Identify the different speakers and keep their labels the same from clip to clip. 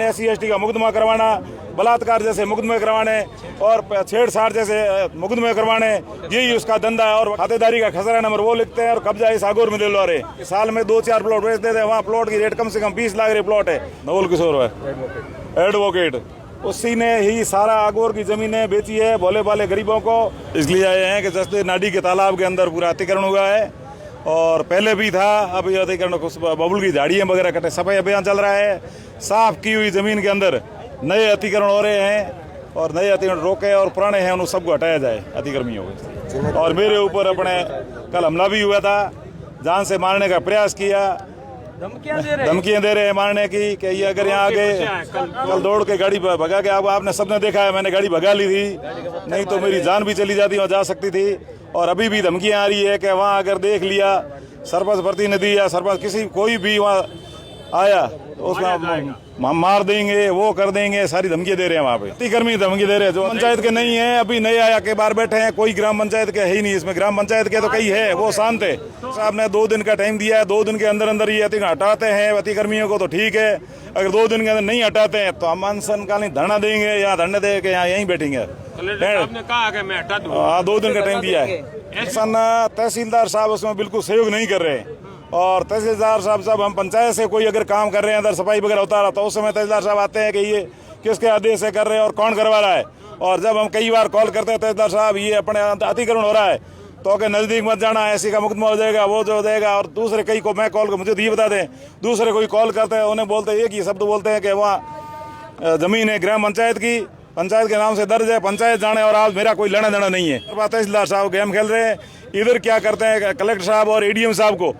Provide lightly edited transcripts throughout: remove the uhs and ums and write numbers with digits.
Speaker 1: SC/ST का मुकदमा करवाना, बलात्कार जैसे मुकदमे करवाने और छेड़छाड़ जैसे मुकदमे करवाने, यही उसका धंधा है। और खातेदारी का खसरा नंबर वो लिखते हैं और कब्जा इस आगोर में दिलवा रहे। साल में 2-4 प्लॉट बेच देते हैं, वहाँ प्लॉट की रेट कम से कम 20 लाख रे प्लॉट है। नवल किशोर है एडवोकेट, उसी ने ही सारा आगोर की जमीनें बेची है भोले भाले गरीबों को। इसलिए आए हैं कि जैसे नाडी के तालाब के अंदर पूरा अतिक्रमण हुआ है और पहले भी था, अब ये अतिक्रमण बबुल की झाड़ियाँ वगैरह कटे, सफाई अभियान चल रहा है। साफ की हुई जमीन के अंदर नए अतिक्रमण हो रहे हैं और नए अतिक्रमण रोके और पुराने हैं उन सबको हटाया जाए अतिक्रमियों को। और मेरे ऊपर अपने कल हमला भी हुआ था, जान से मारने का प्रयास किया, धमकियां दे रहे हैं मारने की कि ये अगर यहाँ आगे कल दौड़ के गाड़ी भगा के, आपने सबने देखा है मैंने गाड़ी भगा ली थी, नहीं तो मेरी जान भी चली जाती, वहाँ जा सकती थी। और अभी भी धमकियां आ रही है कि वहाँ अगर देख लिया सरपंच प्रतिनिधि या सरपंच किसी कोई भी वहाँ आया तो उसमें हम मार देंगे, वो कर देंगे, सारी धमकी दे रहे हैं। वहाँ पे अतिक्रमी धमकी दे रहे हैं जो पंचायत के नहीं है, अभी नए आया के बाहर बैठे हैं, कोई ग्राम पंचायत के है ही नहीं। इसमें ग्राम पंचायत के तो कई है, वो शांत है। साहब ने 2 दिन का टाइम दिया है, 2 दिन के अंदर अंदर ये अतिक्रमण हटाते हैं अतिक्रमियों को तो ठीक है, अगर 2 दिन के अंदर नहीं हटाते हैं तो हम अनशनकालीन धरना देंगे या धरने दे के यहाँ यहीं बैठेंगे। हाँ, 2 दिन का टाइम दिया है। तहसीलदार साहब उसमें बिल्कुल सहयोग नहीं कर रहे हैं। और तहसीलदार साहब जब हम पंचायत से कोई अगर काम कर रहे हैं, अंदर सफाई वगैरह होता रहा, तो उस समय तहसीलदार साहब आते हैं कि ये किसके आदेश से कर रहे हैं और कौन करवा रहा है। और जब हम कई बार कॉल करते हैं तहसीलदार साहब ये अपने अतिक्रमण हो रहा है तो कि नज़दीक मत जाना, ऐसी का मुकदमा हो जाएगा, वो जो हो जाएगा। और दूसरे कई को मैं कॉल कर, मुझे ये बता दें, दूसरे कोई कॉल करते हैं उन्हें बोलते हैं एक ही शब्द बोलते हैं कि वहाँ ज़मीन है ग्राम पंचायत की, पंचायत के नाम से दर्ज है, पंचायत जाने और आज मेरा कोई लेना देना नहीं है। तहसीलदार साहब गेम खेल रहे हैं। इधर क्या करते हैं, कलेक्टर साहब और ADM साहब को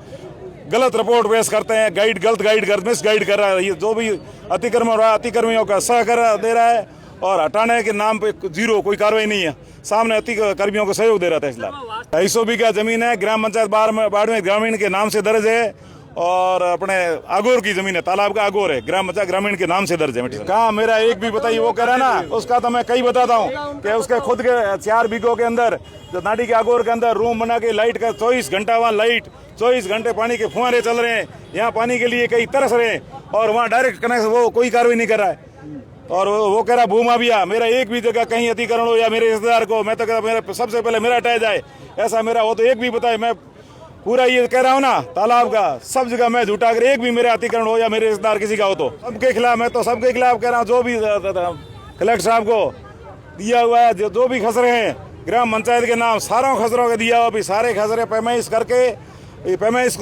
Speaker 1: गलत रिपोर्ट पेश करते हैं, गलत गाइड मिस गाइड कर रहा है। ये जो भी अतिक्रमण हो रहा है अतिक्रमियों का सहकार दे रहा है और हटाने के नाम पे जीरो, कोई कार्रवाई नहीं है। सामने अतिक्रमियों को सहयोग दे रहा है तहसीलदार। 250 बीघा जमीन है, ग्राम पंचायत बाड़मेर ग्रामीण के नाम से दर्ज है और अपने आगोर की जमीन है, तालाब का आगोर है, ग्राम पंचायत ग्रामीण के नाम से दर्ज है। कहाँ मेरा एक भी बताइए, वो कह रहा है ना, उसका तो मैं कई बताता हूँ कि उसके खुद के 4 बीघों के अंदर जो नाडी के आगोर के अंदर रूम बना के लाइट का 24 घंटा वहाँ लाइट, 24 घंटे पानी के फुहारे चल रहे हैं, यहाँ पानी के लिए कई तरस रहे हैं और वहाँ डायरेक्ट कनेक्शन वो कोई कार्रवाई नहीं कर रहा है। और वो कह रहा भूमाफिया, मेरा एक भी जगह कहीं अतिक्रमण हो या मेरे रिश्तेदार को, मैं तो कहता मेरा सबसे पहले मेरा हटाया जाए, ऐसा मेरा हो तो एक भी बताए। मैं पूरा ये कह रहा हूँ ना, तालाब का सब जगह मैं झूठा, अगर एक भी मेरा अतिक्रमण हो या मेरे रिश्तेदार किसी का हो तो सबके खिलाफ, मैं तो सबके खिलाफ कह रहा हूँ। जो भी कलेक्टर साहब को दिया हुआ है, जो भी खसरे हैं ग्राम पंचायत के नाम, सारों खसरों का दिया हुआ, अभी सारे खसरे पैमाइश करके, पैमाइश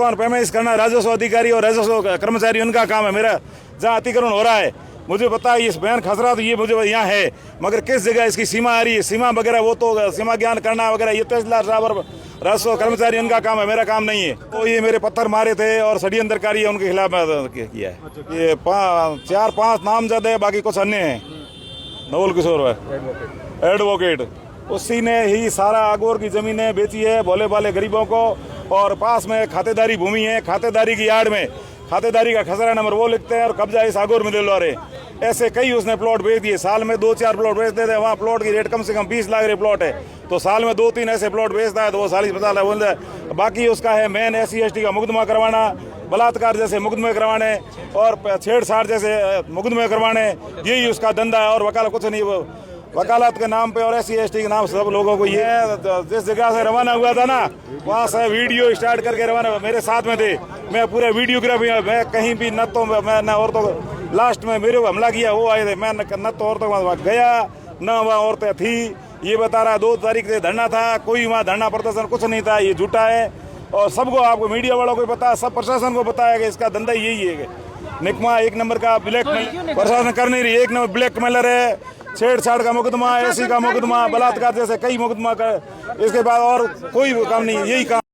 Speaker 1: करना राजस्व अधिकारी और राजस्व कर्मचारी उनका काम है। मेरा जहाँ अतिक्रमण हो रहा है मुझे पता है, इस बयान खसरा तो ये मुझे यहाँ है, मगर किस जगह इसकी सीमा आ रही है, सीमा वगैरह वो तो सीमा ज्ञान करना वगैरह ये तहसीलदार साहब और राजस्व कर्मचारी उनका काम है, मेरा काम नहीं है। तो ये मेरे पत्थर मारे थे और षड्यंत्रकारी है, उनके खिलाफ किया है। ये 4-5 नामजद है, बाकी कुछ अन्य है। नवल किशोर है एडवोकेट, उसी ने ही सारा आगोर की जमीनें बेची है भोले भाले गरीबों को। और पास में खातेदारी भूमि है, खातेदारी की आड़ में खातेदारी का खसरा नंबर वो लिखते हैं और कब्जा इस आगोर में दिलवा रहे। ऐसे कई उसने प्लॉट बेच दिए, साल में 2-4 प्लॉट बेच देते हैं, वहाँ प्लॉट की रेट कम से कम 20 लाख रे प्लॉट है, तो साल में 2-3 ऐसे प्लॉट बेचता है तो वो 40-50 लाख बोलता है। बाकी उसका है मेन SC/ST का मुकदमा करवाना, बलात्कार जैसे मुकदमे करवाने और छेड़छाड़ जैसे मुकदमे करवाने, यही उसका धंधा है। और वकालत कुछ नहीं, वकालत के नाम पे और SC/ST के नाम से सब लोगों को ये जिस जगह से रवाना हुआ था ना, वहाँ से वीडियो स्टार्ट करके रवाना, मेरे साथ में थे, मैं पूरे वीडियोग्राफी, मैं कहीं भी न तो मैं न औरतों, लास्ट में मेरे को हमला किया वो आए थे, मैं न तो औरतों वहाँ गया न वहाँ औरतें थी। ये बता रहा 2 तारीख से धरना था, कोई वहाँ धरना प्रदर्शन कुछ नहीं था, ये झूठा है। और सबको, आपको मीडिया वालों को पता है, सब प्रशासन को पता है कि इसका धंधा यही है। निकमा 1 नंबर का ब्लैकमेल प्रशासन कर नहीं रही, 1 नंबर ब्लैकमेलर है। छेड़छाड़ का मुकदमा, SC का मुकदमा, बलात्कार जैसे कई मुकदमा कर, इसके बाद और कोई काम नहीं, यही काम।